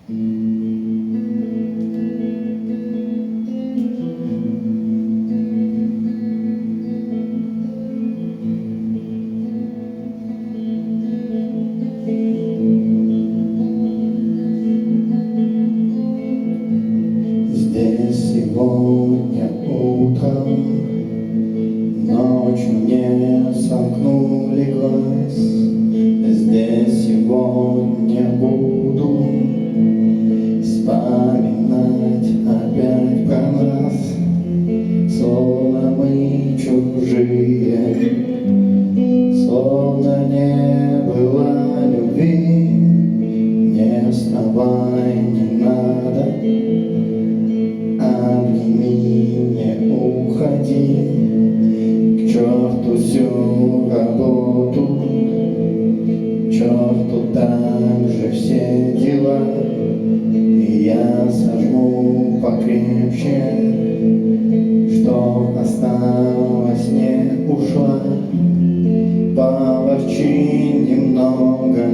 Здесь сегодня утром ночью не сомкнули глаз. Здесь сегодня буду вспоминать опять про нас, словно мы чужие, словно не было любви. Не вставай, не надо, обними, не уходи, к черту всю работу, к черту также все дела. И я сожму покрепче, что осталось, не ушла. Поворчи немного,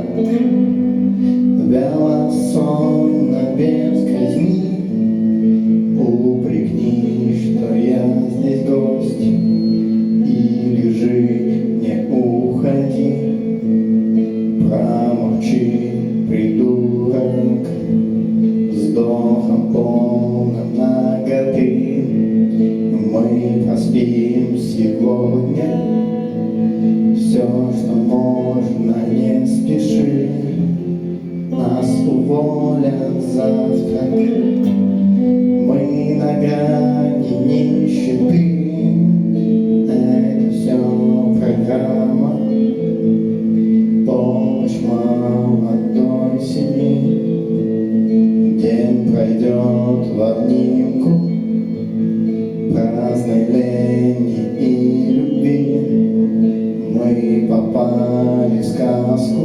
вяло, сонно, без казни. Упрекни, что я здесь гость, и лежи, не уходи. Промолчи, придурок, вздохом полным наготы. Мы проспим сегодня все, что можно, не спеши. Нас уволят завтра, мы на грани нищеты. Это все программа, помощь молодой семьи. День пройдет в обнимку праздной лени и любви. Мы попали в сказку,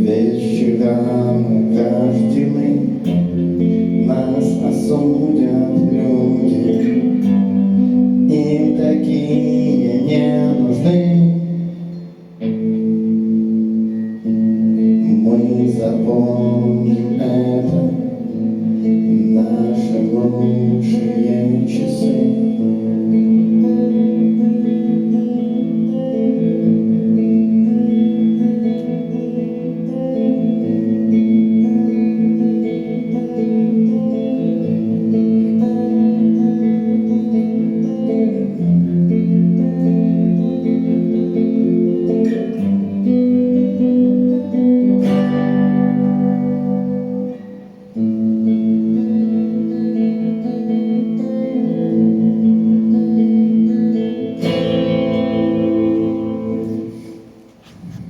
вечерами рождены. Нас осудят люди, им такие не нужны. Мы запомним это